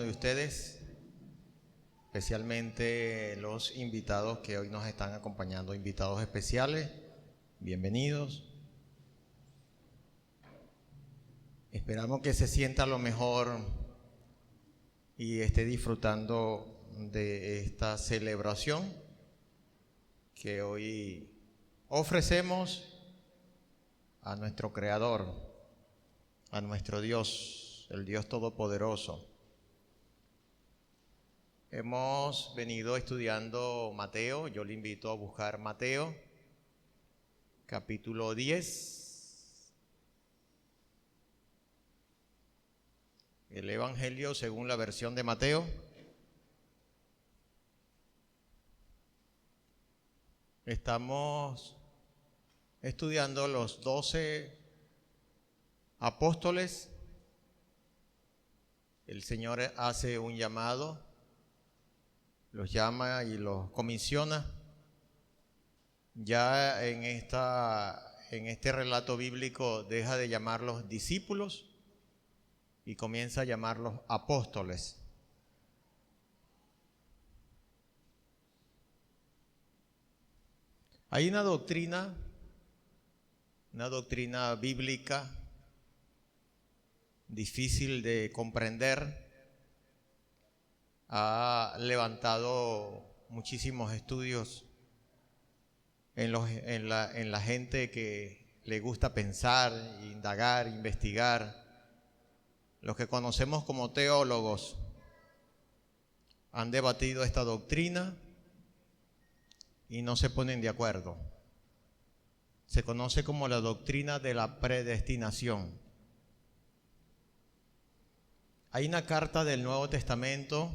de ustedes, especialmente los invitados que hoy nos están acompañando, invitados especiales. Bienvenidos. Esperamos que se sienta lo mejor y esté disfrutando de esta celebración que hoy ofrecemos a nuestro Creador, a nuestro Dios, el Dios Todopoderoso. Hemos venido estudiando Mateo. Yo le invito a buscar Mateo, capítulo 10. El Evangelio según la versión de Mateo. Estamos estudiando los 12 apóstoles. El Señor hace un llamado, los llama y los comisiona. Ya en este relato bíblico deja de llamarlos discípulos y comienza a llamarlos apóstoles. Hay una doctrina bíblica difícil de comprender. Ha levantado muchísimos estudios en la gente que le gusta pensar, indagar, investigar. Los que conocemos como teólogos han debatido esta doctrina y no se ponen de acuerdo. Se conoce como la doctrina de la predestinación. Hay una carta del Nuevo Testamento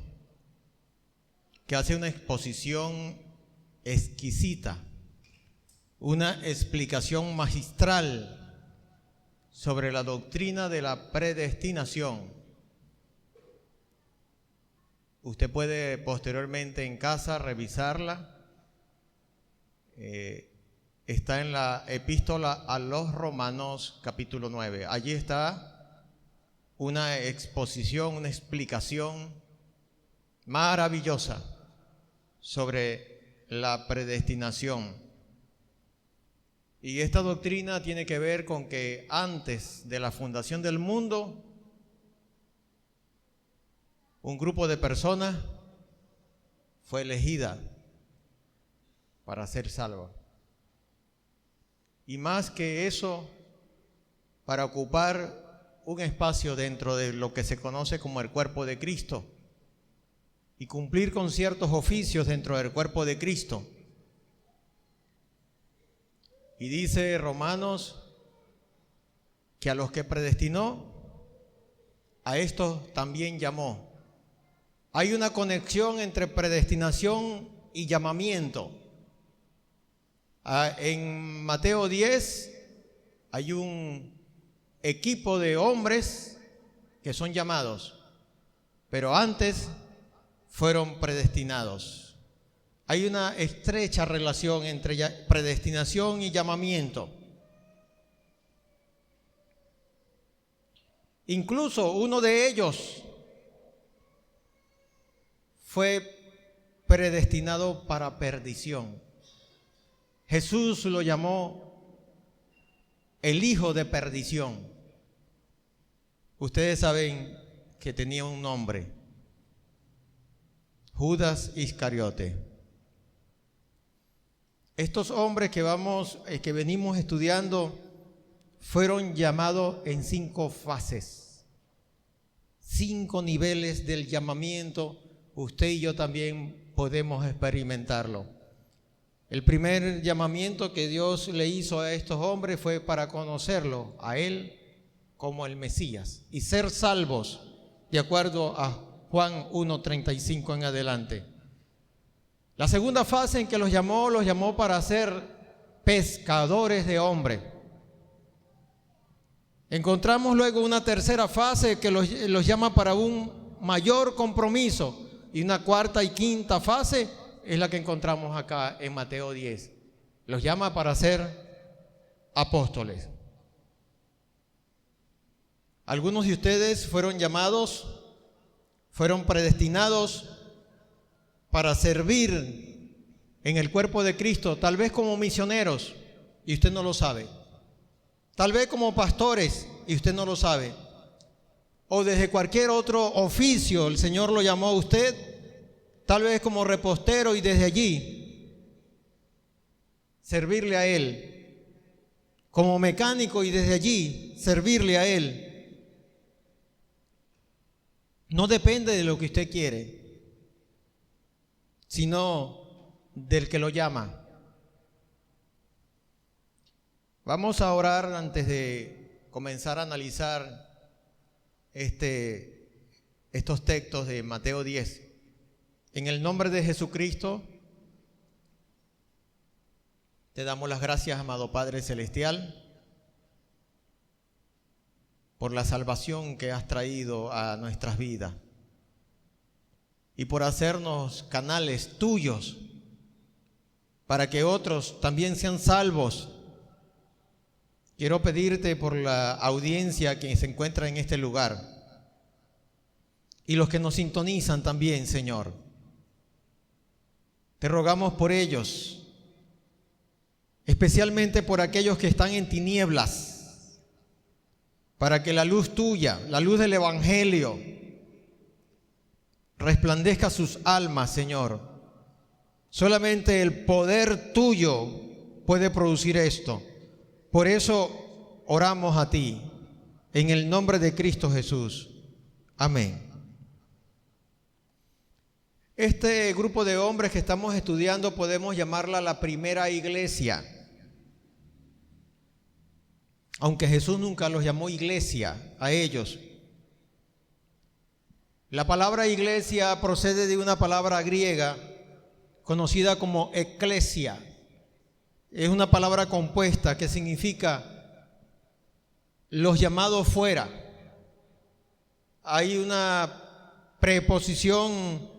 que hace una exposición exquisita, una explicación magistral sobre la doctrina de la predestinación. Usted puede posteriormente en casa revisarla. Está en la epístola a los Romanos capítulo 9. Allí está una exposición, una explicación maravillosa sobre la predestinación. Y esta doctrina tiene que ver con que antes de la fundación del mundo, un grupo de personas fue elegida para ser salva. Y más que eso, para ocupar un espacio dentro de lo que se conoce como el cuerpo de Cristo y cumplir con ciertos oficios dentro del cuerpo de Cristo. Y dice Romanos que a los que predestinó, a estos también llamó. Hay una conexión entre predestinación y llamamiento. En Mateo 10 hay un equipo de hombres que son llamados, pero antes fueron predestinados. Hay una estrecha relación entre predestinación y llamamiento. Incluso uno de ellos fue predestinado para perdición. Jesús lo llamó el hijo de perdición. Ustedes saben que tenía un nombre: Judas Iscariote. Estos hombres que venimos estudiando fueron llamados en 5 fases, 5 niveles del llamamiento. Usted y yo también podemos experimentarlo. El primer llamamiento que Dios le hizo a estos hombres fue para conocerlo a Él como el Mesías y ser salvos, de acuerdo a Juan 1:35 en adelante. La segunda fase en que los llamó para ser pescadores de hombres. Encontramos luego una tercera fase que los llama para un mayor compromiso, y una cuarta y quinta fase es la que encontramos acá en Mateo 10. Los llama para ser apóstoles. Algunos de ustedes fueron llamados fueron predestinados para servir en el cuerpo de Cristo, tal vez como misioneros, y usted no lo sabe. Tal vez como pastores, y usted no lo sabe. O desde cualquier otro oficio el Señor lo llamó a usted, tal vez como repostero, y desde allí servirle a Él. Como mecánico, y desde allí servirle a Él. No depende de lo que usted quiere, sino del que lo llama. Vamos a orar antes de comenzar a analizar estos textos de Mateo 10. En el nombre de Jesucristo, te damos las gracias, amado Padre Celestial, por la salvación que has traído a nuestras vidas y por hacernos canales tuyos para que otros también sean salvos. Quiero pedirte por la audiencia que se encuentra en este lugar y los que nos sintonizan también, Señor. Te rogamos por ellos, especialmente por aquellos que están en tinieblas, para que la luz tuya, la luz del Evangelio, resplandezca sus almas, Señor. Solamente el poder tuyo puede producir esto. Por eso oramos a ti, en el nombre de Cristo Jesús. Amén. Este grupo de hombres que estamos estudiando podemos llamarla la primera iglesia. Aunque Jesús nunca los llamó iglesia a ellos. La palabra iglesia procede de una palabra griega conocida como eclesia. Es una palabra compuesta que significa los llamados fuera. Hay una preposición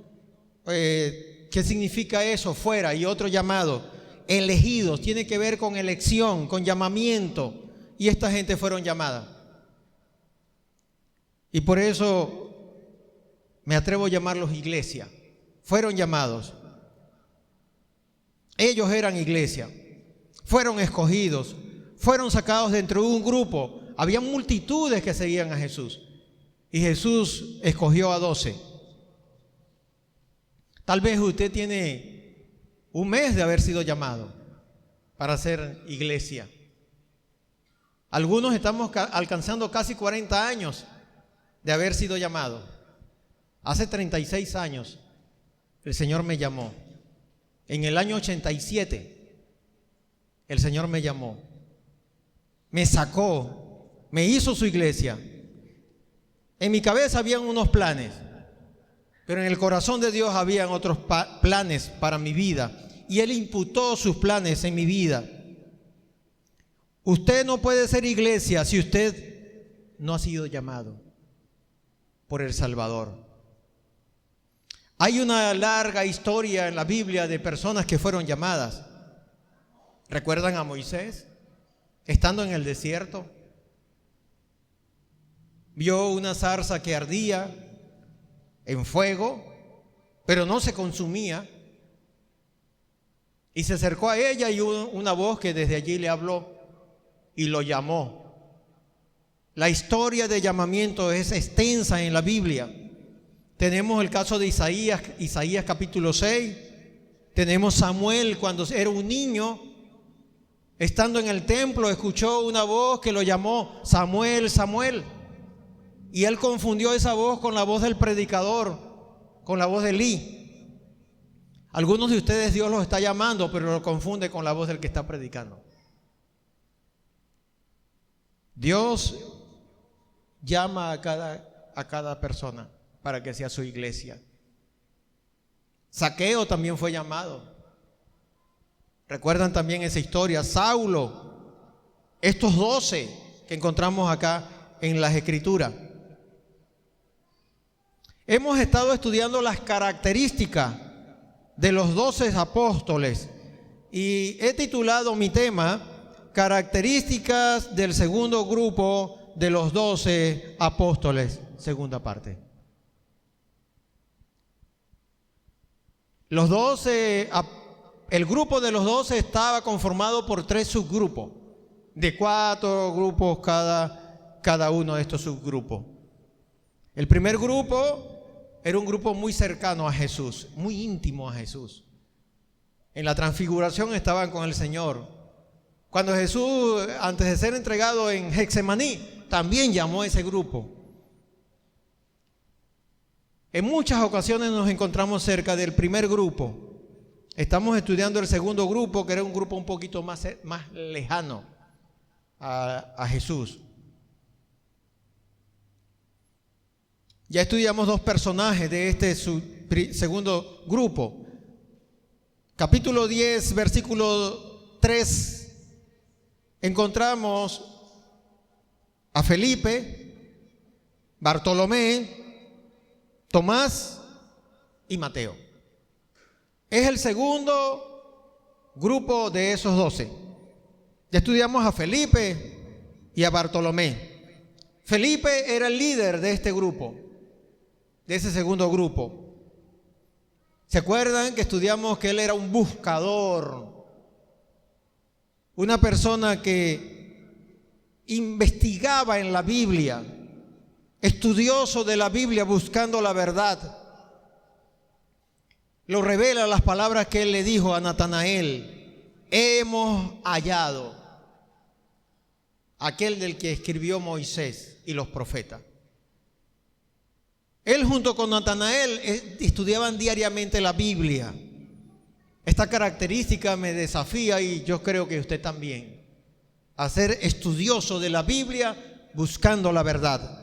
que significa eso, fuera, y otro llamado, elegidos. Tiene que ver con elección, con llamamiento. Y esta gente fueron llamadas. Y por eso me atrevo a llamarlos iglesia. Fueron llamados. Ellos eran iglesia. Fueron escogidos, fueron sacados dentro de un grupo. Había multitudes que seguían a Jesús y Jesús escogió a 12. Tal vez usted tiene un mes de haber sido llamado para ser iglesia. Algunos estamos alcanzando casi 40 años de haber sido llamados. Hace 36 años el Señor me llamó. En el año 87 el Señor me llamó, me sacó, me hizo su iglesia. En mi cabeza habían unos planes, pero en el corazón de Dios habían otros planes para mi vida, y Él imputó sus planes en mi vida. Usted no puede ser iglesia si usted no ha sido llamado por el Salvador. Hay una larga historia en la Biblia de personas que fueron llamadas. ¿Recuerdan a Moisés? Estando en el desierto, vio una zarza que ardía en fuego, pero no se consumía. Y se acercó a ella y hubo una voz que desde allí le habló y lo llamó. La historia de llamamiento es extensa en la Biblia. Tenemos el caso de Isaías capítulo 6. Tenemos Samuel cuando era un niño. Estando en el templo, escuchó una voz que lo llamó Samuel, Samuel. Y él confundió esa voz con la voz del predicador, con la voz de Elí. Algunos de ustedes Dios los está llamando, pero lo confunde con la voz del que está predicando. Dios llama a cada persona para que sea su iglesia. Zaqueo también fue llamado. Recuerdan también esa historia, Saulo, estos 12 que encontramos acá en las Escrituras. Hemos estado estudiando las características de los 12 apóstoles y he titulado mi tema Características del segundo grupo de los 12 apóstoles, segunda parte. Los 12, el grupo de los 12 estaba conformado por 3 subgrupos, de 4 grupos cada uno de estos subgrupos. El primer grupo era un grupo muy cercano a Jesús, muy íntimo a Jesús. En la transfiguración estaban con el Señor. Cuando Jesús, antes de ser entregado en Getsemaní, también llamó a ese grupo. En muchas ocasiones nos encontramos cerca del primer grupo. Estamos estudiando el segundo grupo, que era un grupo un poquito más lejano a Jesús. Ya estudiamos 2 personajes de este segundo grupo. Capítulo 10, versículo 3, encontramos a Felipe, Bartolomé, Tomás y Mateo. Es el segundo grupo de esos 12. Ya estudiamos a Felipe y a Bartolomé. Felipe era el líder de este grupo, de ese segundo grupo. ¿Se acuerdan que estudiamos que él era un buscador? Una persona que investigaba en la Biblia, estudioso de la Biblia, buscando la verdad. Lo revela las palabras que él le dijo a Natanael: hemos hallado aquel del que escribió Moisés y los profetas. Él junto con Natanael estudiaban diariamente la Biblia. Esta característica me desafía, y yo creo que usted también, a ser estudioso de la Biblia buscando la verdad.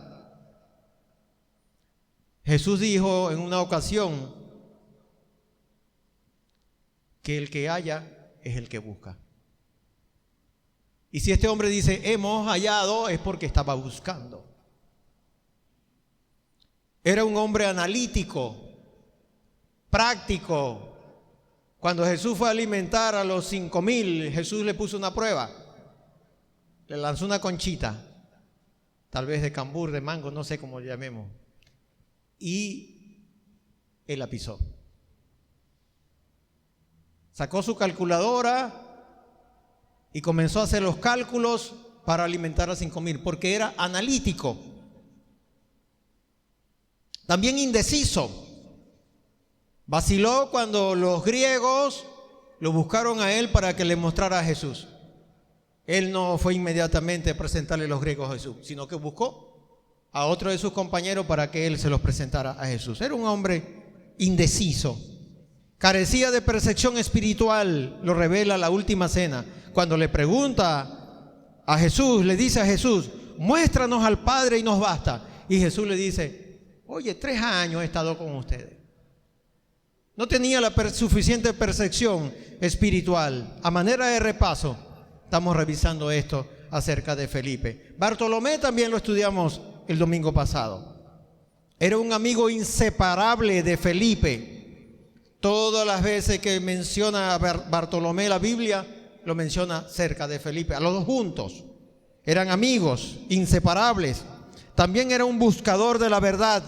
Jesús dijo en una ocasión que el que halla es el que busca. Y si este hombre dice hemos hallado, es porque estaba buscando. Era un hombre analítico, práctico. Cuando Jesús fue a alimentar a los 5,000, Jesús le puso una prueba. Le lanzó una conchita, tal vez de cambur, de mango, no sé cómo le llamemos. Y él la pisó. Sacó su calculadora y comenzó a hacer los cálculos para alimentar a 5,000, porque era analítico. También indeciso. Vaciló cuando los griegos lo buscaron a él para que le mostrara a Jesús. Él no fue inmediatamente a presentarle a los griegos a Jesús, sino que buscó a otro de sus compañeros para que él se los presentara a Jesús. Era un hombre indeciso. Carecía de percepción espiritual, lo revela la última cena. Cuando le pregunta a Jesús, le dice a Jesús: muéstranos al Padre y nos basta. Y Jesús le dice: oye, 3 años he estado con ustedes. No tenía la suficiente percepción espiritual. A manera de repaso, estamos revisando esto acerca de Felipe. Bartolomé también lo estudiamos el domingo pasado. Era un amigo inseparable de Felipe. Todas las veces que menciona a Bartolomé la Biblia, lo menciona cerca de Felipe. A los 2 juntos. Eran amigos inseparables. También era un buscador de la verdad,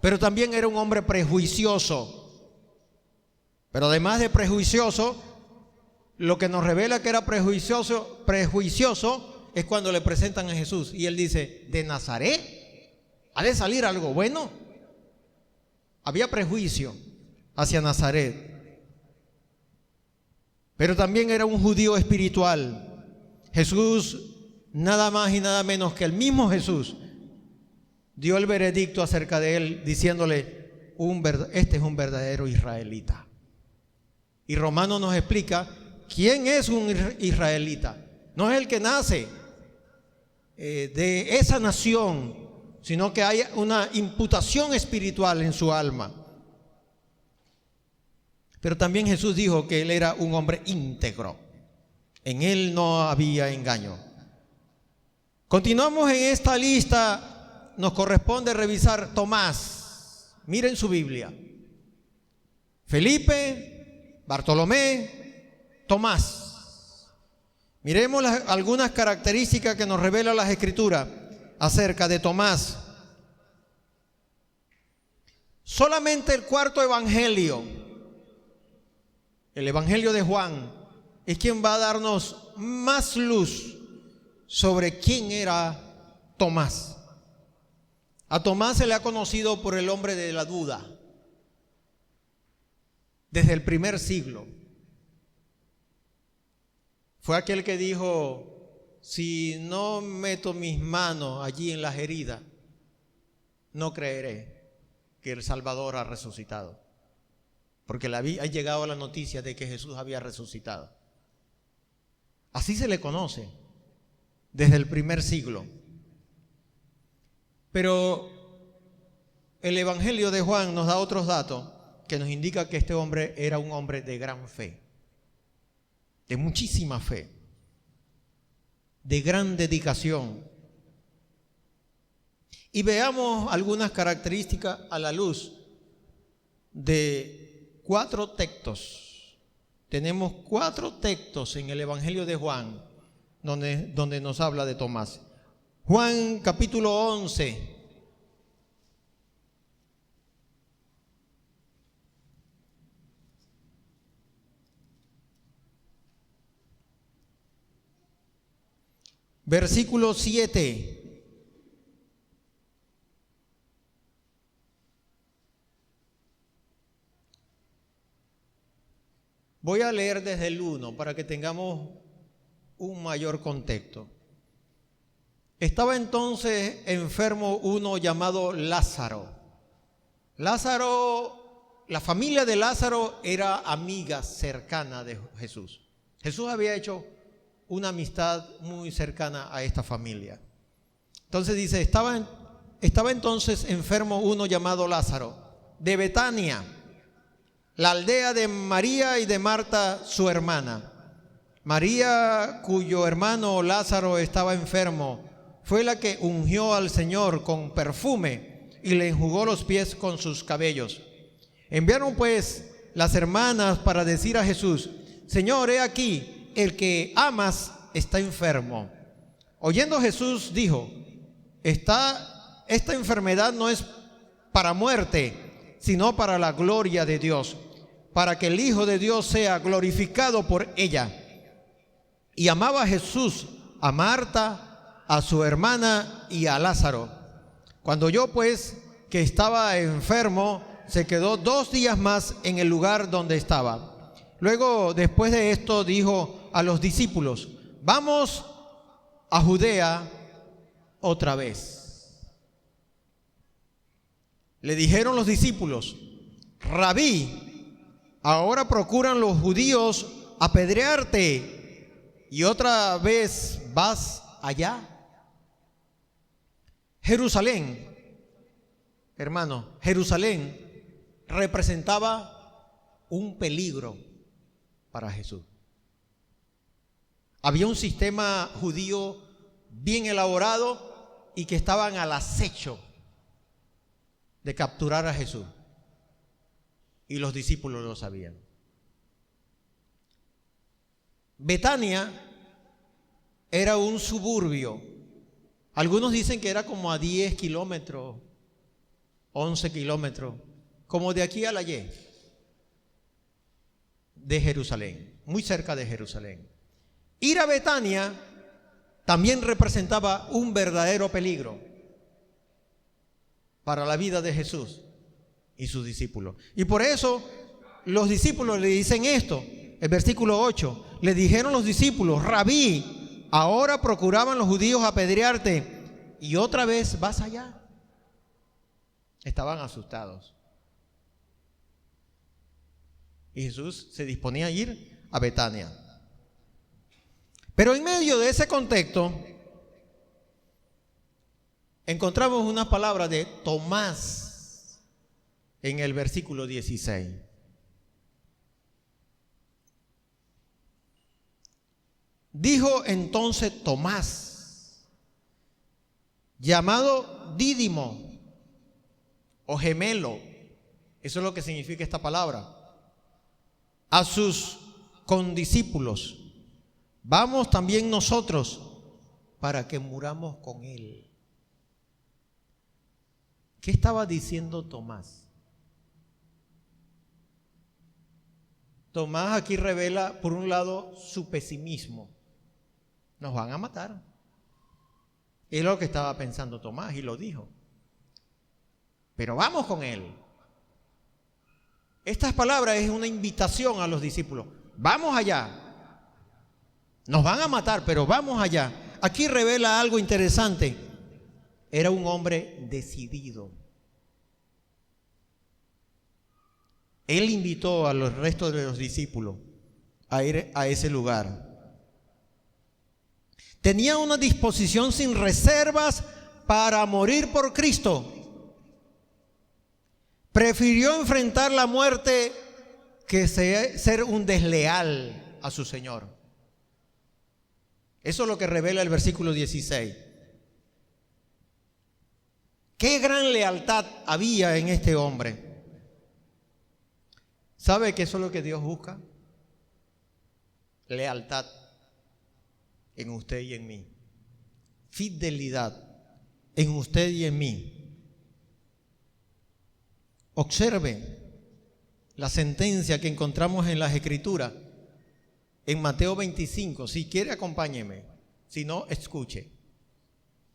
pero también era un hombre prejuicioso. Pero además de prejuicioso, lo que nos revela que era prejuicioso es cuando le presentan a Jesús y él dice: ¿de Nazaret ha de salir algo bueno? Había prejuicio hacia Nazaret. Pero también era un judío espiritual. Jesús, nada más y nada menos que el mismo Jesús, dio el veredicto acerca de él diciéndole: este es un verdadero israelita. Y Romano nos explica quién es un israelita. No es el que nace de esa nación, sino que hay una imputación espiritual en su alma. Pero también Jesús dijo que él era un hombre íntegro. En él no había engaño. Continuamos en esta lista. Nos corresponde revisar Tomás. Miren su Biblia. Felipe, Bartolomé, Tomás. Miremos algunas características que nos revelan las Escrituras acerca de Tomás. Solamente el 4.º evangelio el Evangelio de Juan, es quien va a darnos más luz sobre quién era Tomás. A Tomás se le ha conocido por el hombre de la duda desde el primer siglo. Fue aquel que dijo: si no meto mis manos allí en las heridas, no creeré que el Salvador ha resucitado. Porque ha llegado la noticia de que Jesús había resucitado. Así se le conoce desde el primer siglo. Pero el Evangelio de Juan nos da otros datos que nos indica que este hombre era un hombre de gran fe, de muchísima fe, de gran dedicación. Y veamos algunas características a la luz de 4 textos. Tenemos 4 textos en el Evangelio de Juan donde nos habla de Tomás. Juan capítulo 11. Versículo 7. Voy a leer desde el 1 para que tengamos un mayor contexto. Estaba entonces enfermo uno llamado Lázaro. La familia de Lázaro era amiga cercana de Jesús. Jesús había hecho una amistad muy cercana a esta familia. Entonces dice, estaba entonces enfermo uno llamado Lázaro, de Betania, la aldea de María y de Marta, su hermana. María, cuyo hermano Lázaro estaba enfermo, fue la que ungió al Señor con perfume y le enjugó los pies con sus cabellos. Enviaron pues las hermanas para decir a Jesús: Señor, he aquí, el que amas está enfermo. Oyendo Jesús dijo: esta enfermedad no es para muerte, sino para la gloria de Dios, para que el Hijo de Dios sea glorificado por ella. Y amaba Jesús a Marta, a su hermana y a Lázaro. Cuando oyó pues que estaba enfermo, se quedó 2 días más en el lugar donde estaba. Luego, después de esto, dijo a los discípulos: vamos a Judea otra vez. Le dijeron los discípulos: Rabí, ahora procuran los judíos apedrearte, y otra vez vas allá. Jerusalén, hermano, Jerusalén representaba un peligro para Jesús. Había un sistema judío bien elaborado y que estaban al acecho de capturar a Jesús. Y los discípulos lo sabían. Betania era un suburbio. Algunos dicen que era como a 10 kilómetros, 11 kilómetros, como de aquí a la Y de Jerusalén, muy cerca de Jerusalén. Ir a Betania también representaba un verdadero peligro para la vida de Jesús y sus discípulos. Y por eso los discípulos le dicen esto, el versículo 8, le dijeron los discípulos: Rabí, ahora procuraban los judíos apedrearte, y otra vez vas allá. Estaban asustados. Y Jesús se disponía a ir a Betania. Pero en medio de ese contexto, encontramos una palabra de Tomás en el versículo 16. Dijo entonces Tomás, llamado Dídimo o gemelo, eso es lo que significa esta palabra, a sus condiscípulos: vamos también nosotros para que muramos con él. ¿Qué estaba diciendo Tomás? Tomás aquí revela, por un lado, su pesimismo. Nos van a matar. Es lo que estaba pensando Tomás y lo dijo. Pero vamos con él. Estas palabras es una invitación a los discípulos. Vamos allá. Nos van a matar, pero vamos allá. Aquí revela algo interesante. Era un hombre decidido. Él invitó a los restos de los discípulos a ir a ese lugar. Tenía una disposición sin reservas para morir por Cristo. Prefirió enfrentar la muerte que ser un desleal a su Señor. Eso es lo que revela el versículo 16. Qué gran lealtad había en este hombre. ¿Sabe que eso es lo que Dios busca? Lealtad en usted y en mí. Fidelidad en usted y en mí. Observe la sentencia que encontramos en las Escrituras, en Mateo 25. Si quiere, acompáñeme. Si no, escuche.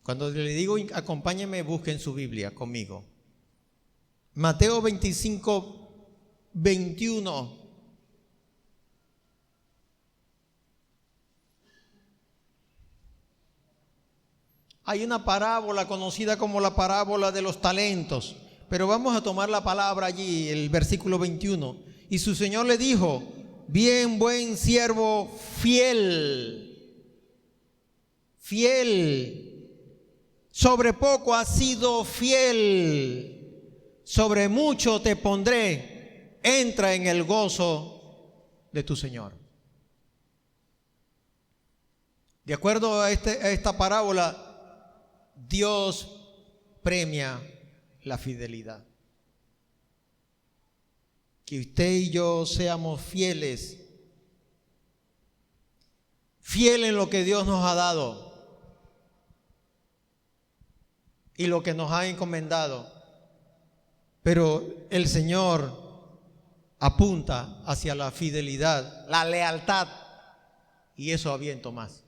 Cuando le digo acompáñeme, busquen su Biblia conmigo. Mateo 25, 21. Hay una parábola conocida como la parábola de los talentos, pero vamos a tomar la palabra allí, el versículo 21. Y su Señor le dijo: bien, buen siervo fiel, fiel, sobre poco has sido fiel, sobre mucho te pondré, entra en el gozo de tu Señor. De acuerdo a esta parábola, Dios premia la fidelidad. Que usted y yo seamos fieles, fieles en lo que Dios nos ha dado y lo que nos ha encomendado. Pero el Señor apunta hacia la fidelidad, la lealtad, y eso aviento más.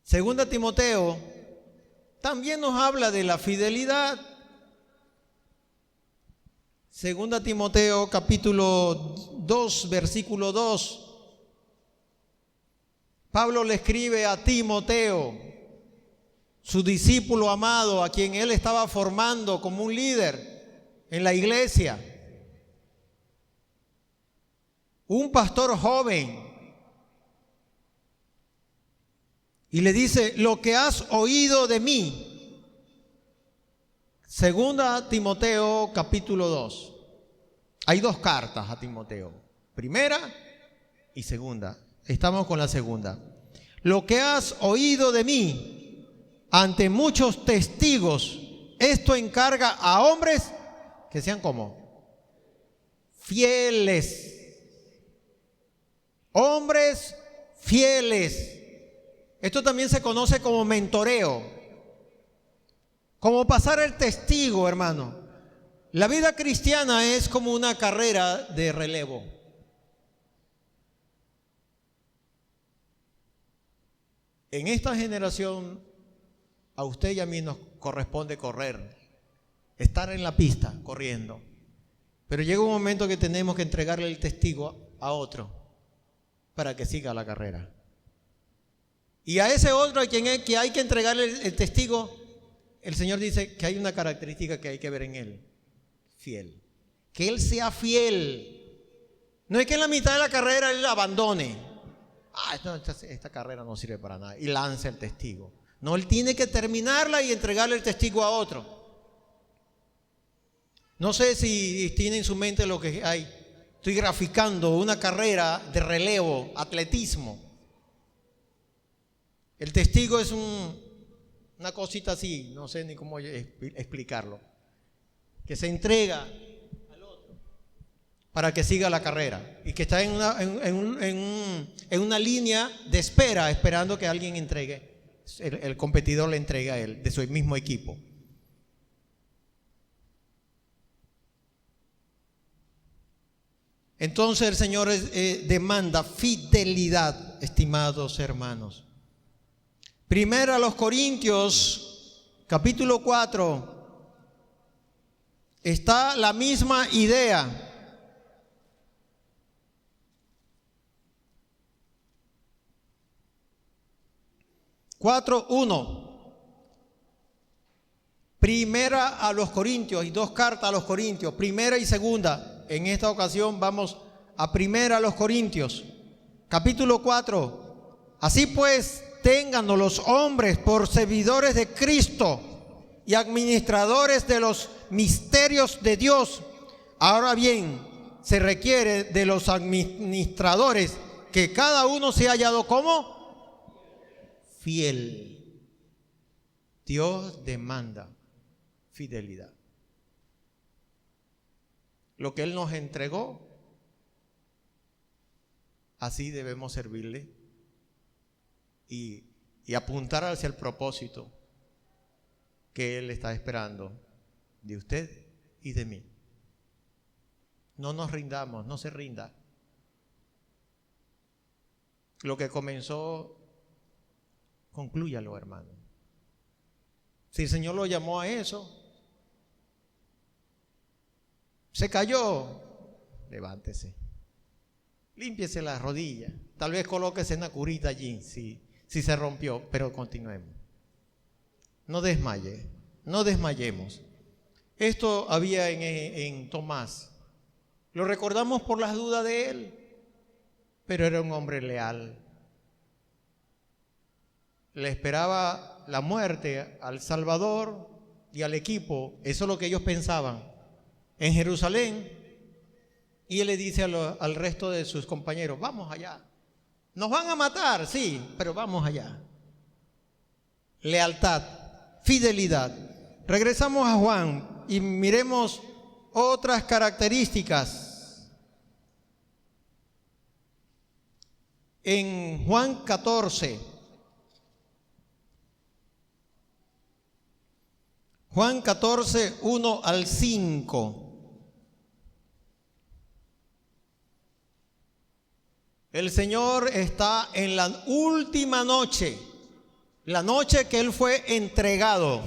Segunda Timoteo también nos habla de la fidelidad. Segunda Timoteo capítulo 2, versículo 2. Pablo le escribe a Timoteo, su discípulo amado, a quien él estaba formando como un líder en la iglesia. Un pastor joven. Y le dice: lo que has oído de mí. Segunda Timoteo capítulo 2. Hay dos cartas a Timoteo. Primera y segunda. Estamos con la segunda. Lo que has oído de mí ante muchos testigos, esto encarga a hombres que sean como fieles. Hombres fieles. Esto también se conoce como mentoreo, como pasar el testigo, hermano. La vida cristiana es como una carrera de relevo. En esta generación, a usted y a mí nos corresponde correr, estar en la pista corriendo. Pero llega un momento que tenemos que entregarle el testigo a otro para que siga la carrera. Y a ese otro a quien que hay que entregarle el testigo, el Señor dice que hay una característica que hay que ver en él: fiel. Que él sea fiel. No es que en la mitad de la carrera él abandone. Esta carrera no sirve para nada y lance el testigo. No, él tiene que terminarla y entregarle el testigo a otro. No sé si tiene en su mente lo que hay. Estoy graficando una carrera de relevo, atletismo. El testigo es una cosita así, no sé ni cómo explicarlo, que se entrega al otro para que siga la carrera y que está en una línea de espera, esperando que alguien entregue, el competidor le entregue a él, de su mismo equipo. Entonces el Señor demanda fidelidad, estimados hermanos. Primera a los Corintios, capítulo 4, está la misma idea. Cuatro, 1. Primera a los Corintios, y 2 cartas a los Corintios, primera y segunda. En esta ocasión vamos a primera a los Corintios, capítulo 4. Así pues, téngannos los hombres por servidores de Cristo y administradores de los misterios de Dios. Ahora bien, se requiere de los administradores que cada uno sea hallado como fiel. Dios demanda fidelidad. Lo que Él nos entregó, así debemos servirle y apuntar hacia el propósito que Él está esperando de usted y de mí. No nos rindamos, no se rinda. Lo que comenzó, conclúyalo, hermano. Si el Señor lo llamó a eso, se cayó, levántese, límpiese las rodillas, tal vez colóquese una curita allí si se rompió, pero continuemos. No desmaye, no desmayemos. Esto había en Tomás. Lo recordamos por las dudas de él, pero era un hombre leal. Le esperaba la muerte al Salvador y al equipo, eso es lo que ellos pensaban, en Jerusalén. Y él le dice al resto de sus compañeros: vamos allá. Nos van a matar, sí, pero vamos allá. Lealtad, fidelidad. Regresamos a Juan y miremos otras características. En Juan 14, Juan 14, 1 al 5. El Señor está en la última noche, la noche que Él fue entregado.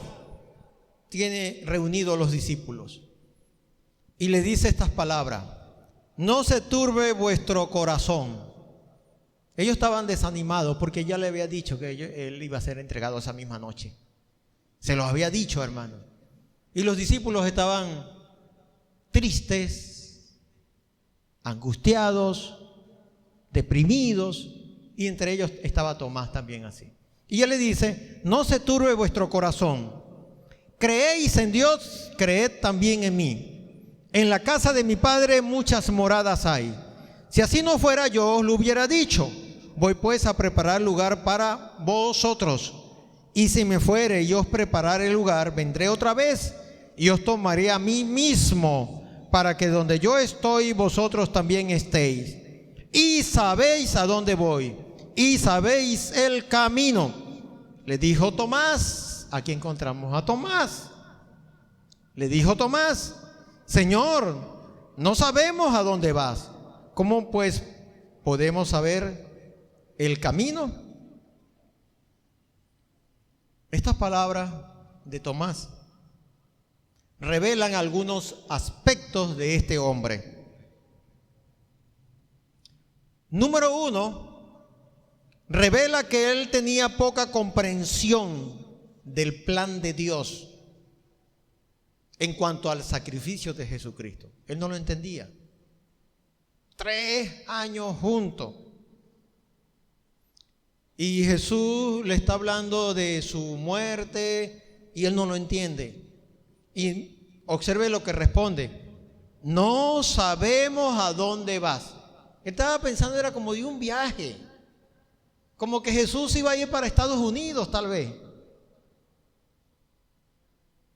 Tiene reunidos a los discípulos y le dice estas palabras: no se turbe vuestro corazón. Ellos estaban desanimados porque ya le había dicho que Él iba a ser entregado esa misma noche. Se los había dicho, hermano. Y los discípulos estaban tristes, angustiados, deprimidos, y entre ellos estaba Tomás también así. Y él le dice: no se turbe vuestro corazón. Creéis en Dios, creed también en mí. En la casa de mi Padre muchas moradas hay. Si así no fuera, yo os lo hubiera dicho. Voy pues a preparar lugar para vosotros. Y si me fuere y os preparare el lugar, vendré otra vez y os tomaré a mí mismo, para que donde yo estoy, vosotros también estéis. Y sabéis a dónde voy, y sabéis el camino. Le dijo Tomás, aquí encontramos a Tomás. Le dijo Tomás: Señor, no sabemos a dónde vas. ¿Cómo pues podemos saber el camino? Estas palabras de Tomás revelan algunos aspectos de este hombre. Número 1, revela que él tenía poca comprensión del plan de Dios en cuanto al sacrificio de Jesucristo. Él no lo entendía. 3 años juntos. Y Jesús le está hablando de su muerte y él no lo entiende. Y observe lo que responde: no sabemos a dónde vas. Él estaba pensando, era como de un viaje, como que Jesús iba a ir para Estados Unidos tal vez.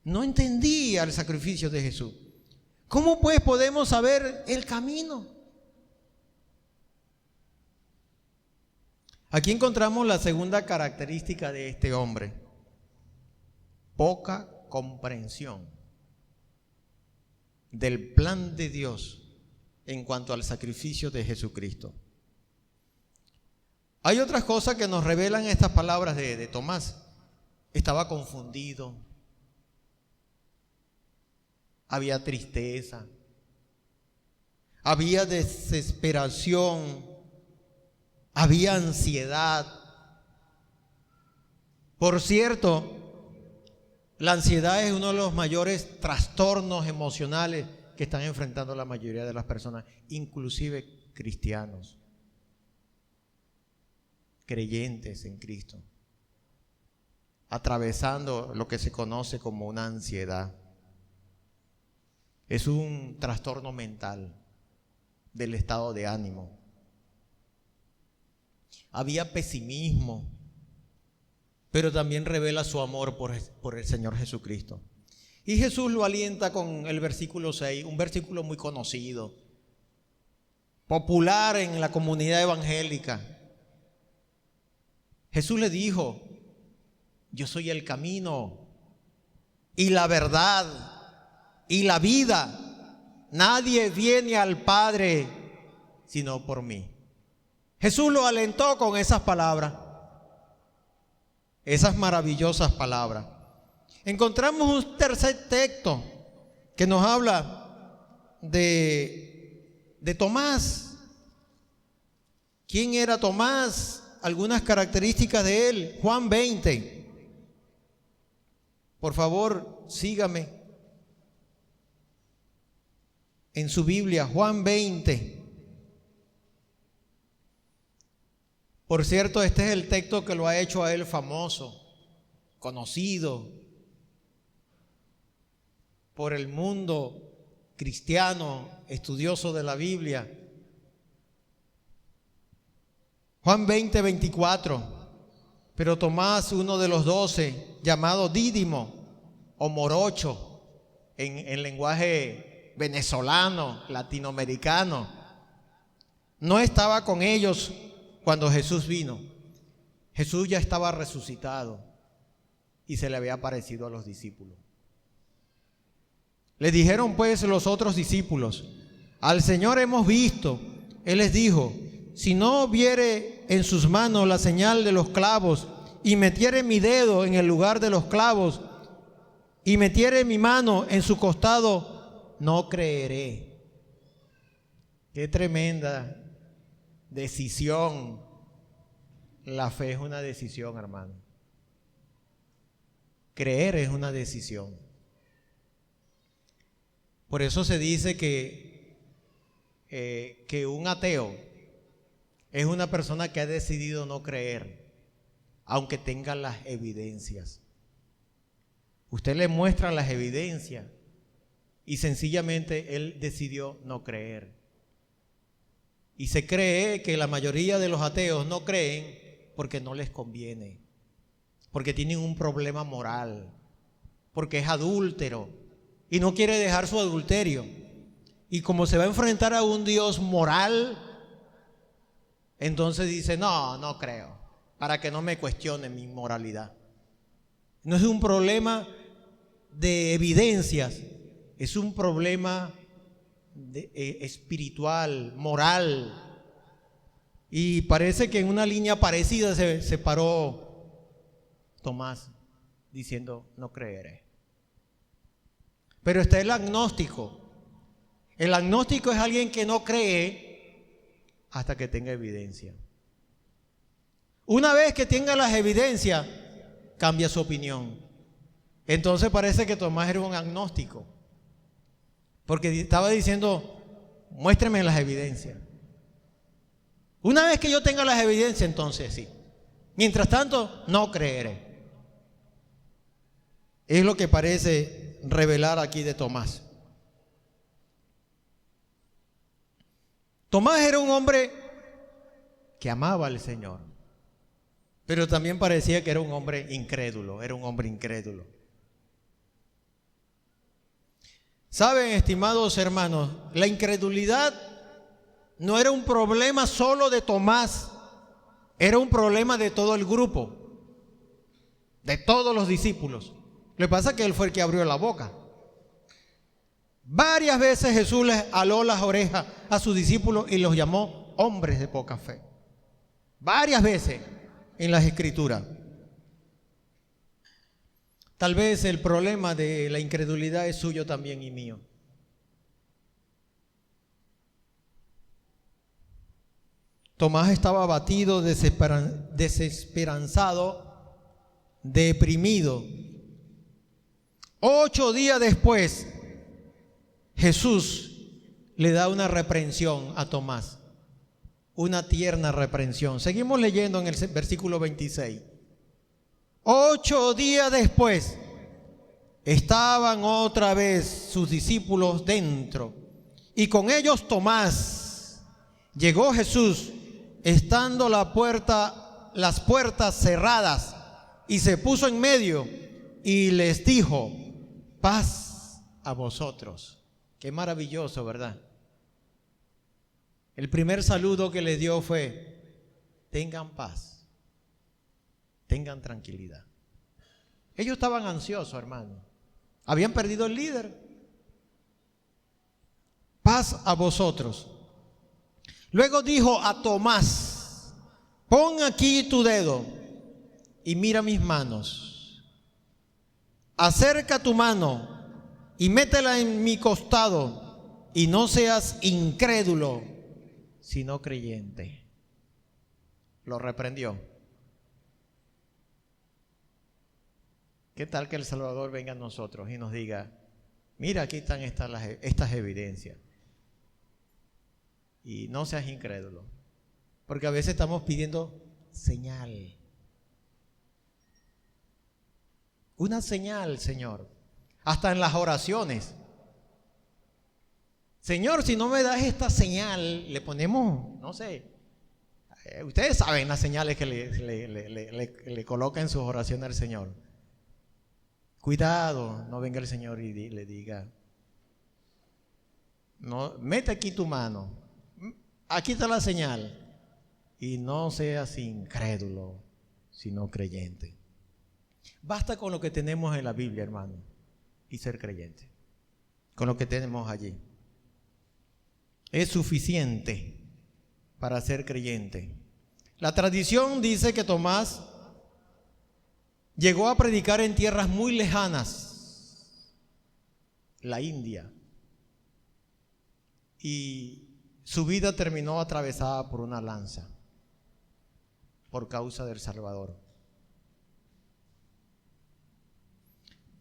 No entendía el sacrificio de Jesús. ¿Cómo pues podemos saber el camino? Aquí encontramos la segunda característica de este hombre: poca comprensión del plan de Dios en cuanto al sacrificio de Jesucristo. Hay otras cosas que nos revelan estas palabras de Tomás. Estaba confundido, había tristeza, había desesperación, había ansiedad. Por cierto, la ansiedad es uno de los mayores trastornos emocionales que están enfrentando la mayoría de las personas, inclusive cristianos, creyentes en Cristo, atravesando lo que se conoce como una ansiedad. Es un trastorno mental del estado de ánimo. Había pesimismo, pero también revela su amor por el Señor Jesucristo. Y Jesús lo alienta con el versículo 6, un versículo muy conocido, popular en la comunidad evangélica. Jesús le dijo: yo soy el camino y la verdad y la vida. Nadie viene al Padre sino por mí. Jesús lo alentó con esas palabras, esas maravillosas palabras. Encontramos un tercer texto que nos habla de Tomás. ¿Quién era Tomás? Algunas características de él. Juan 20. Por favor, sígame en su Biblia, Juan 20. Por cierto, este es el texto que lo ha hecho a él famoso, conocido por el mundo cristiano, estudioso de la Biblia. Juan 20, 24. Pero Tomás, uno de los 12, llamado Dídimo o Morocho en lenguaje venezolano, latinoamericano, no estaba con ellos cuando Jesús vino. Jesús ya estaba resucitado y se le había aparecido a los discípulos. Le dijeron pues los otros discípulos: al Señor hemos visto. Él les dijo: si no viere en sus manos la señal de los clavos, y metiere mi dedo en el lugar de los clavos, y metiere mi mano en su costado, no creeré. Qué tremenda decisión. La fe es una decisión, hermano. Creer es una decisión. Por eso se dice que un ateo es una persona que ha decidido no creer, aunque tenga las evidencias. Usted le muestra las evidencias y sencillamente él decidió no creer. Y se cree que la mayoría de los ateos no creen porque no les conviene, porque tienen un problema moral, porque es adúltero y no quiere dejar su adulterio. Y como se va a enfrentar a un Dios moral, entonces dice: no creo, para que no me cuestione mi moralidad. No es un problema de evidencias, es un problema espiritual, moral. Y parece que en una línea parecida se paró Tomás diciendo: no creeré. Pero está el agnóstico. El agnóstico es alguien que no cree hasta que tenga evidencia. Una vez que tenga las evidencias, cambia su opinión. Entonces parece que Tomás era un agnóstico, porque estaba diciendo: muéstreme las evidencias. Una vez que yo tenga las evidencias, entonces sí. Mientras tanto, no creeré. Es lo que parece revelar aquí de Tomás. Tomás era un hombre que amaba al Señor, pero también parecía que era un hombre incrédulo, Saben, estimados hermanos, la incredulidad no era un problema solo de Tomás, era un problema de todo el grupo, de todos los discípulos. Lo que pasa es que él fue el que abrió la boca. Varias veces Jesús les aló las orejas a sus discípulos y los llamó hombres de poca fe. Varias veces en las Escrituras. Tal vez el problema de la incredulidad es suyo también y mío. Tomás estaba abatido, desesperanzado, deprimido. 8 días después, Jesús le da una reprensión a Tomás, una tierna reprensión. Seguimos leyendo en el versículo 26. 8 días después, estaban otra vez sus discípulos dentro, y con ellos Tomás. Llegó Jesús, estando las puertas cerradas, y se puso en medio y les dijo: paz a vosotros. Qué maravilloso, ¿verdad? El primer saludo que les dio fue: tengan paz, tengan tranquilidad. Ellos estaban ansiosos, hermano. Habían perdido el líder. Paz a vosotros. Luego dijo a Tomás: pon aquí tu dedo y mira mis manos. Acerca tu mano y métela en mi costado, y no seas incrédulo, sino creyente. Lo reprendió. ¿Qué tal que el Salvador venga a nosotros y nos diga: mira, aquí están estas evidencias, y no seas incrédulo? Porque a veces estamos pidiendo señal. Una señal, Señor. Hasta en las oraciones. Señor, si no me das esta señal, le ponemos, no sé. Ustedes saben las señales que le coloca en sus oraciones al Señor. Cuidado, no venga el Señor y le diga: no, mete aquí tu mano, aquí está la señal, y no seas incrédulo, sino creyente. Basta con lo que tenemos en la Biblia, hermano, y ser creyente. Con lo que tenemos allí es suficiente para ser creyente. La tradición dice que Tomás llegó a predicar en tierras muy lejanas, la India, y su vida terminó atravesada por una lanza por causa del Salvador.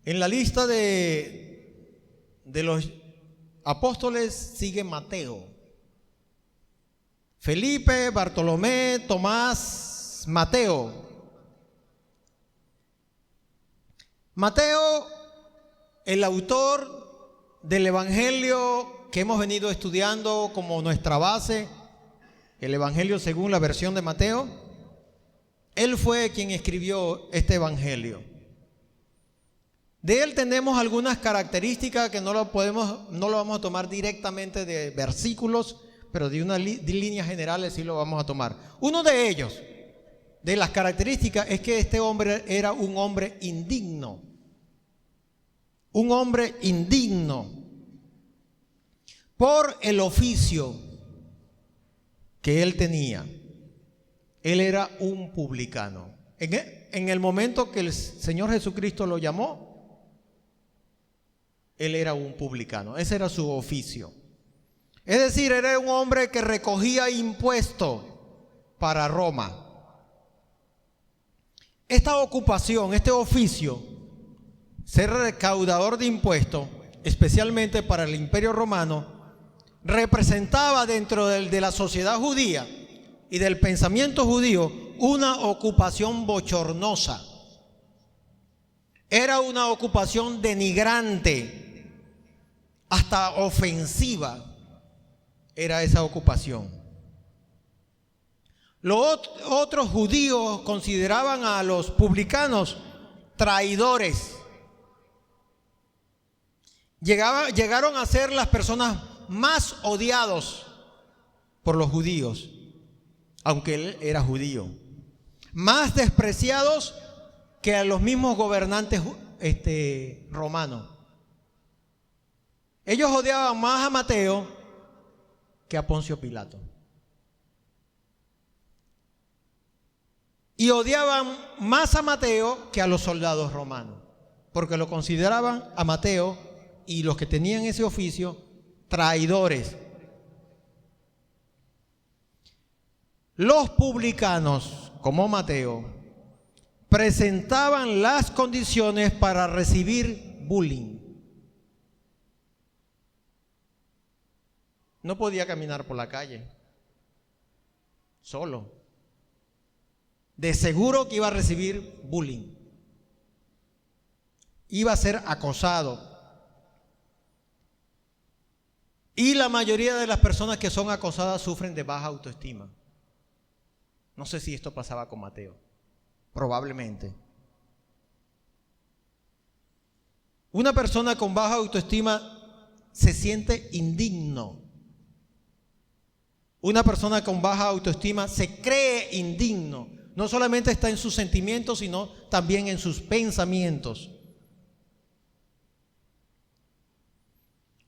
En la lista de los apóstoles sigue Mateo, Felipe, Bartolomé, Tomás, Mateo. Mateo, el autor del Evangelio que hemos venido estudiando como nuestra base, el Evangelio según la versión de Mateo, él fue quien escribió este Evangelio. De él tenemos algunas características que no lo vamos a tomar directamente de versículos, pero de líneas generales sí lo vamos a tomar. Uno de ellos, de las características, es que este hombre era un hombre indigno. Un hombre indigno por el oficio que él tenía. Él era un publicano. En el momento que el Señor Jesucristo lo llamó, él era un publicano. Ese era su oficio. Es decir, era un hombre que recogía impuestos para Roma. Esta ocupación, este oficio, ser recaudador de impuestos, especialmente para el Imperio Romano, representaba dentro de la sociedad judía y del pensamiento judío una ocupación bochornosa. Era una ocupación denigrante, hasta ofensiva era esa ocupación. Los otros judíos consideraban a los publicanos traidores. Llegaron a ser las personas más odiados por los judíos, aunque él era judío. Más despreciados que a los mismos gobernantes romanos. Ellos odiaban más a Mateo que a Poncio Pilato. Y odiaban más a Mateo que a los soldados romanos, porque lo consideraban a Mateo y los que tenían ese oficio traidores. Los publicanos, como Mateo, presentaban las condiciones para recibir bullying. No podía caminar por la calle solo. De seguro que iba a recibir bullying. Iba a ser acosado. Y la mayoría de las personas que son acosadas sufren de baja autoestima. No sé si esto pasaba con Mateo. Probablemente. Una persona con baja autoestima se siente indigno. Una persona con baja autoestima se cree indigno. No solamente está en sus sentimientos, sino también en sus pensamientos.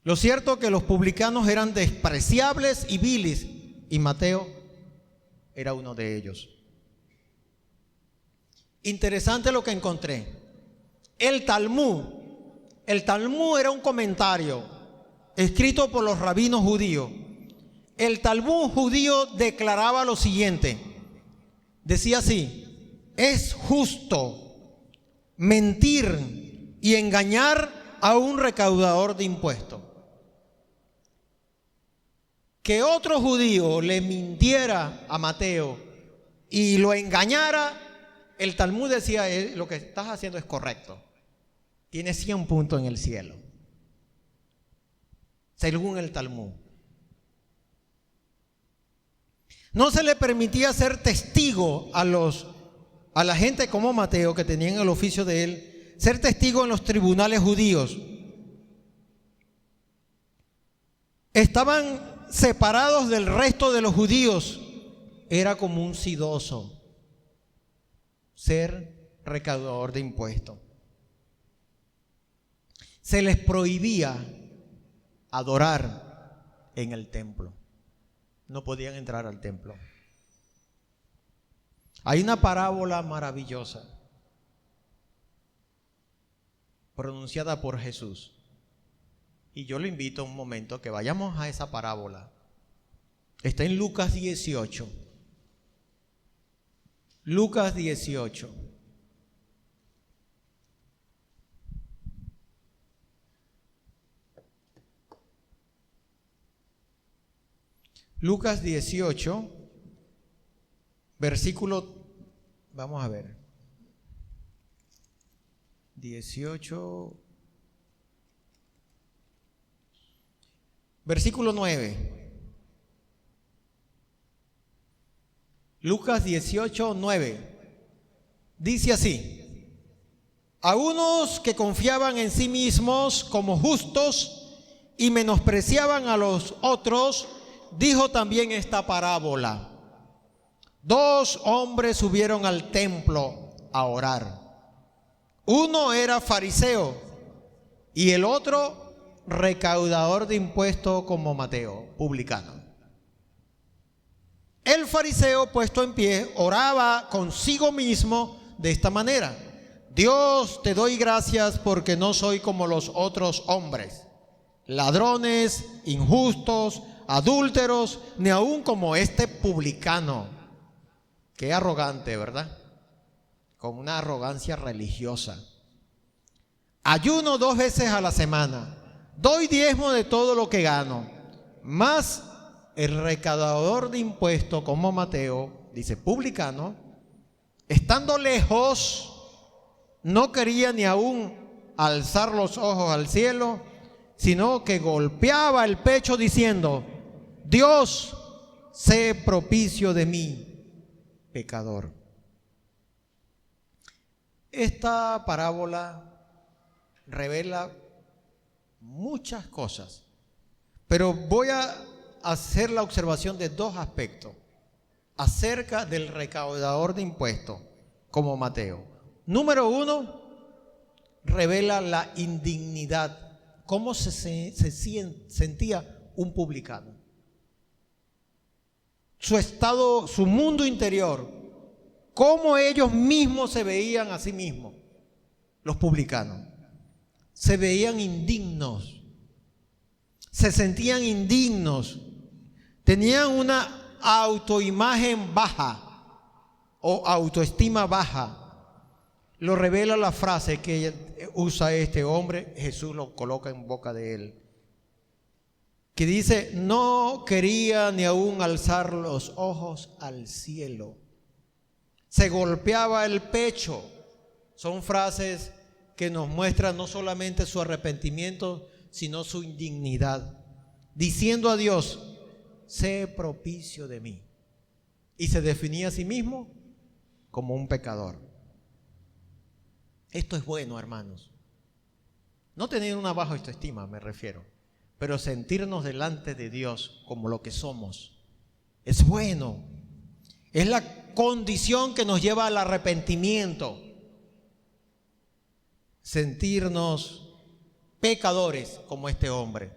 Lo cierto es que los publicanos eran despreciables y viles, y Mateo era uno de ellos. Interesante lo que encontré. El Talmud era un comentario escrito por los rabinos judíos. El Talmud judío declaraba lo siguiente. Decía así: es justo mentir y engañar a un recaudador de impuestos. Que otro judío le mintiera a Mateo y lo engañara, el Talmud decía: lo que estás haciendo es correcto. Tienes 100 puntos en el cielo. Según el Talmud. No se le permitía ser testigo a la gente como Mateo, que tenían el oficio de él, ser testigo en los tribunales judíos. Estaban separados del resto de los judíos. Era como un sidoso ser recaudador de impuestos. Se les prohibía adorar en el templo. No podían entrar al templo. Hay una parábola maravillosa pronunciada por Jesús. Y yo le invito un momento que vayamos a esa parábola. Está en Lucas 18. Lucas 18. Lucas 18, versículo, vamos a ver, 18, versículo 9. Lucas 18, 9. Dice así: a unos que confiaban en sí mismos como justos y menospreciaban a los otros, dijo también esta parábola. 2 hombres subieron al templo a orar. Uno era fariseo y el otro recaudador de impuestos como Mateo, publicano. El fariseo, puesto en pie, oraba consigo mismo de esta manera: Dios, te doy gracias porque no soy como los otros hombres, ladrones, injustos, adúlteros, ni aún como este publicano. Qué arrogante, ¿verdad? Con una arrogancia religiosa. Ayuno 2 veces a la semana, doy diezmo de todo lo que gano. Mas el recaudador de impuestos como Mateo, dice publicano, estando lejos, no quería ni aún alzar los ojos al cielo, sino que golpeaba el pecho diciendo: Dios, sé propicio de mí, pecador. Esta parábola revela muchas cosas, pero voy a hacer la observación de 2 aspectos acerca del recaudador de impuestos como Mateo. Número 1, revela la indignidad cómo sentía un publicano. Su estado, su mundo interior, cómo ellos mismos se veían a sí mismos, los publicanos. Se veían indignos, se sentían indignos, tenían una autoimagen baja o autoestima baja. Lo revela la frase que usa este hombre, Jesús lo coloca en boca de él, que dice: no quería ni aún alzar los ojos al cielo, se golpeaba el pecho. Son frases que nos muestran no solamente su arrepentimiento, sino su indignidad, diciendo a Dios: sé propicio de mí. Y se definía a sí mismo como un pecador. Esto es bueno, hermanos. No tener una baja autoestima, me refiero, pero sentirnos delante de Dios como lo que somos es bueno. Es la condición que nos lleva al arrepentimiento. Sentirnos pecadores como este hombre.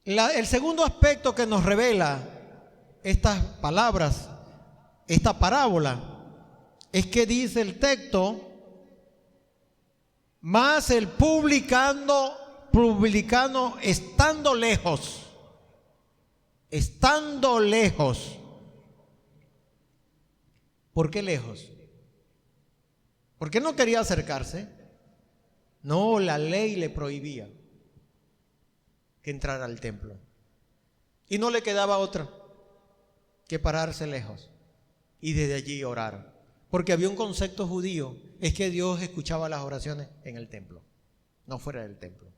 El segundo aspecto que nos revela estas palabras, esta parábola, es que dice el texto: mas el publicano estando lejos. ¿Por qué lejos? ¿Por qué no quería acercarse? No, la ley le prohibía que entrara al templo. Y no le quedaba otra que pararse lejos y desde allí orar. Porque había un concepto judío, es que Dios escuchaba las oraciones en el templo, no fuera del templo.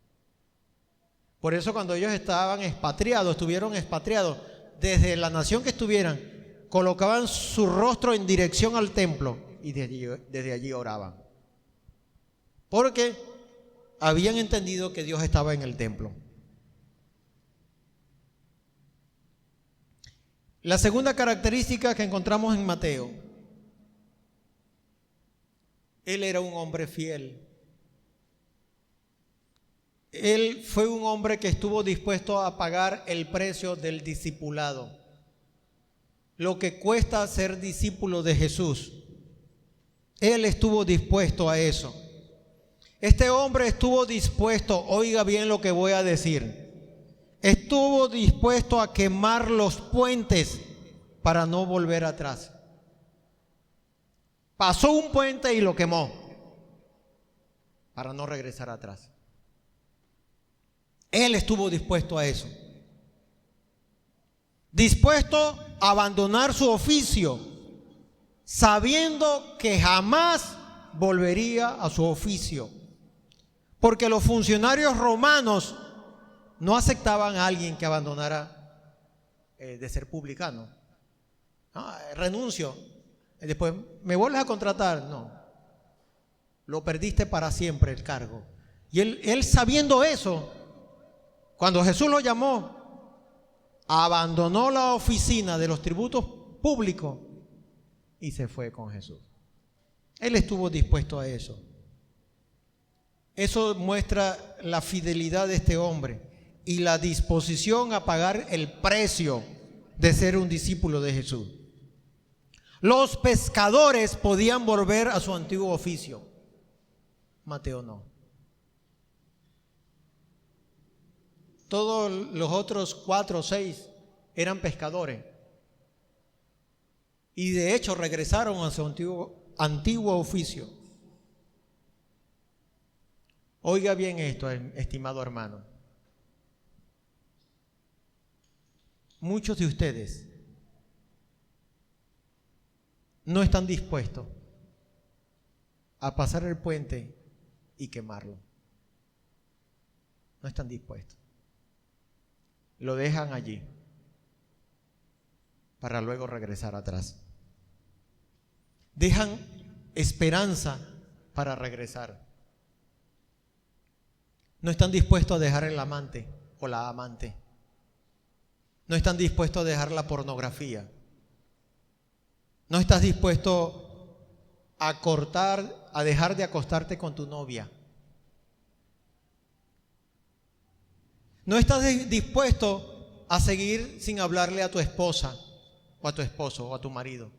Por eso cuando ellos estuvieron expatriados, desde la nación que estuvieran, colocaban su rostro en dirección al templo y desde allí oraban. Porque habían entendido que Dios estaba en el templo. La segunda característica que encontramos en Mateo: él era un hombre fiel. Él fue un hombre que estuvo dispuesto a pagar el precio del discipulado. Lo que cuesta ser discípulo de Jesús. Él estuvo dispuesto a eso. Este hombre estuvo dispuesto, oiga bien lo que voy a decir, estuvo dispuesto a quemar los puentes para no volver atrás. Pasó un puente y lo quemó para no regresar atrás. Él estuvo dispuesto a eso. Dispuesto a abandonar su oficio, sabiendo que jamás volvería a su oficio. Porque los funcionarios romanos no aceptaban a alguien que abandonara de ser publicano. Renuncio. Después, ¿me vuelves a contratar? No. Lo perdiste para siempre el cargo. Y él sabiendo eso, cuando Jesús lo llamó, abandonó la oficina de los tributos públicos y se fue con Jesús. Él estuvo dispuesto a eso. Eso muestra la fidelidad de este hombre y la disposición a pagar el precio de ser un discípulo de Jesús. Los pescadores podían volver a su antiguo oficio. Mateo no. Todos los otros 4 o 6 eran pescadores. Y de hecho regresaron a su antiguo oficio. Oiga bien esto, estimado hermano. Muchos de ustedes no están dispuestos a pasar el puente y quemarlo. No están dispuestos. Lo dejan allí para luego regresar atrás. Dejan esperanza para regresar. No están dispuestos a dejar el amante o la amante. No están dispuestos a dejar la pornografía. No estás dispuesto a dejar de acostarte con tu novia. No estás dispuesto a seguir sin hablarle a tu esposa o a tu esposo o a tu marido.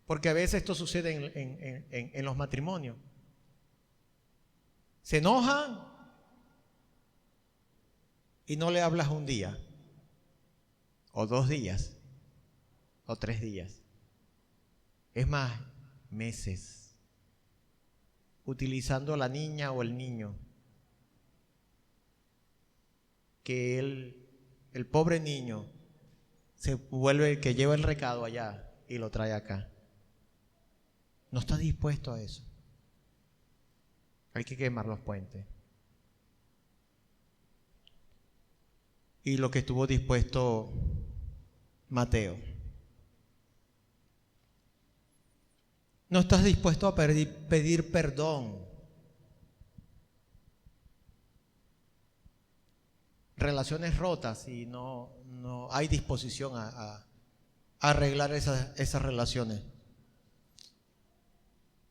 Porque a veces esto sucede en los matrimonios. Se enoja y no le hablas un día, o 2 días, o 3 días. Es más, meses, utilizando a la niña o el niño, que el pobre niño se vuelve el que lleva el recado allá y lo trae acá. No está dispuesto a eso. Hay que quemar los puentes. Y lo que estuvo dispuesto Mateo. No estás dispuesto a pedir perdón. Relaciones rotas y no hay disposición a arreglar esas relaciones.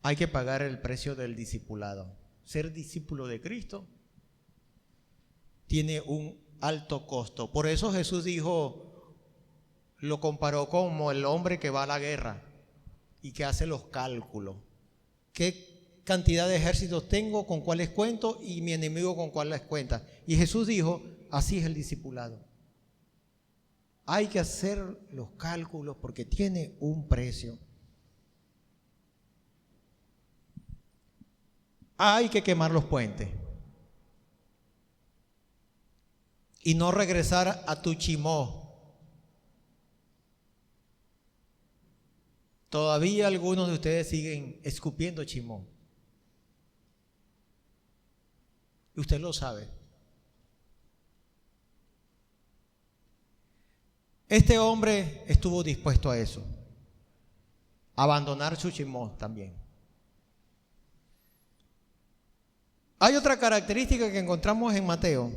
Hay que pagar el precio del discipulado. Ser discípulo de Cristo tiene un alto costo. Por eso Jesús dijo, lo comparó como el hombre que va a la guerra y que hace los cálculos. ¿Qué cantidad de ejércitos tengo? ¿Con cuáles cuento? Y mi enemigo con cuáles cuenta. Y Jesús dijo, así es el discipulado. Hay que hacer los cálculos porque tiene un precio. Hay que quemar los puentes y no regresar a tu chimó. Todavía algunos de ustedes siguen escupiendo chimó. Y usted lo sabe. Este hombre estuvo dispuesto a eso, a abandonar su chimó también. Hay otra característica que encontramos en Mateo.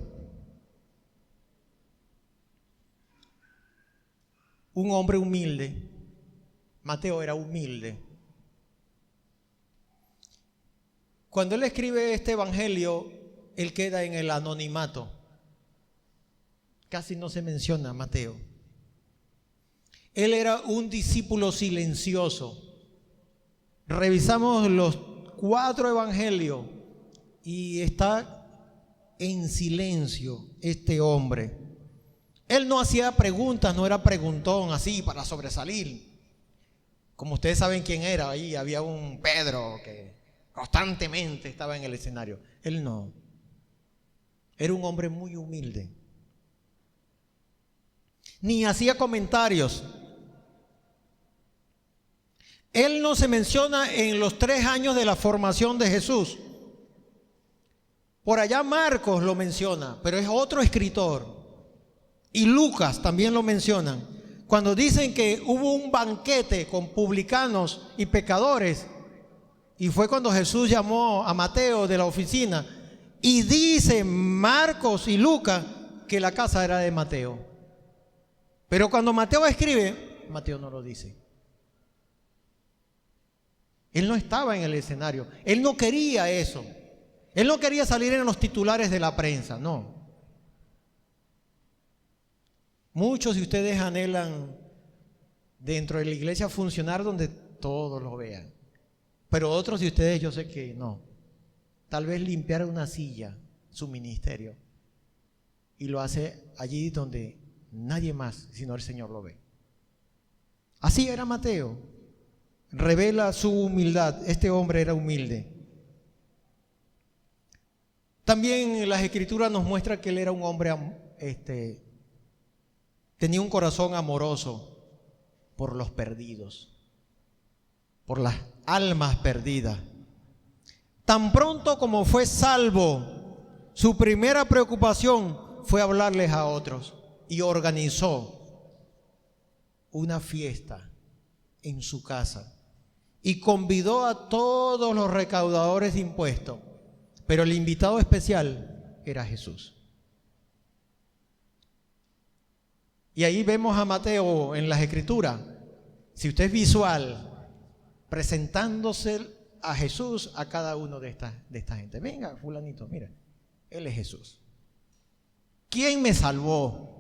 Un hombre humilde. Mateo era humilde. Cuando él escribe este evangelio, él queda en el anonimato. Casi no se menciona a Mateo. Él era un discípulo silencioso. Revisamos los 4 evangelios y está en silencio este hombre. Él no hacía preguntas, no era preguntón así para sobresalir. Como ustedes saben quién era, ahí había un Pedro que constantemente estaba en el escenario. Él no. Era un hombre muy humilde. Ni hacía comentarios. Él no se menciona en los 3 años de la formación de Jesús. Por allá Marcos lo menciona, pero es otro escritor. Y Lucas también lo mencionan. Cuando dicen que hubo un banquete con publicanos y pecadores, y fue cuando Jesús llamó a Mateo de la oficina, y dice Marcos y Lucas que la casa era de Mateo. Pero cuando Mateo escribe, Mateo no lo dice. Él no estaba en el escenario. Él no quería eso. Él no quería salir en los titulares de la prensa, no. Muchos de ustedes anhelan dentro de la iglesia funcionar donde todos lo vean. Pero otros de ustedes yo sé que no. Tal vez limpiar una silla, su ministerio. Y lo hace allí donde nadie más, sino el Señor lo ve. Así era Mateo. Revela su humildad. Este hombre era humilde. También las escrituras nos muestran que él era un hombre, tenía un corazón amoroso por los perdidos, por las almas perdidas. Tan pronto como fue salvo, su primera preocupación fue hablarles a otros y organizó una fiesta en su casa y convidó a todos los recaudadores de impuestos. Pero el invitado especial era Jesús. Y ahí vemos a Mateo en las Escrituras, si usted es visual, presentándose a Jesús a cada uno de esta gente. Venga, fulanito, mira, él es Jesús. ¿quién me salvó?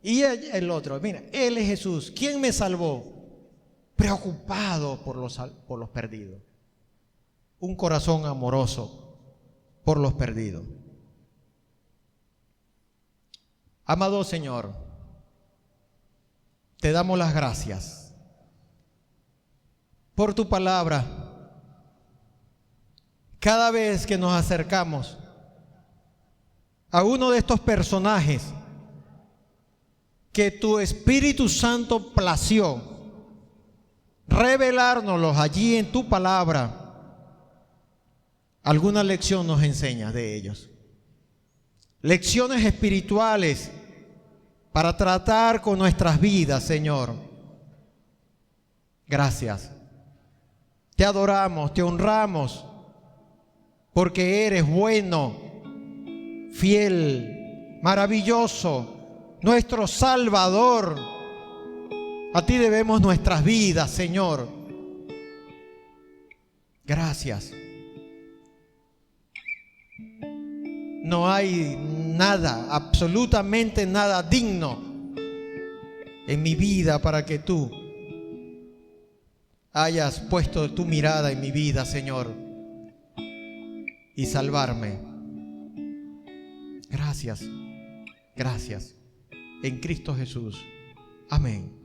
Y el otro, mira, Él es Jesús, ¿quién me salvó? Preocupado por los perdidos. Un corazón amoroso por los perdidos. Amado Señor, te damos las gracias por tu palabra. Cada vez que nos acercamos a uno de estos personajes que tu Espíritu Santo plació revelárnoslos allí en tu palabra, alguna lección nos enseñas de ellos. Lecciones espirituales para tratar con nuestras vidas, Señor. Gracias. Te adoramos, te honramos, porque eres bueno, fiel, maravilloso, nuestro Salvador. A ti debemos nuestras vidas, Señor. Gracias. No hay nada, absolutamente nada digno en mi vida para que tú hayas puesto tu mirada en mi vida, Señor, y salvarme. Gracias, gracias. En Cristo Jesús. Amén.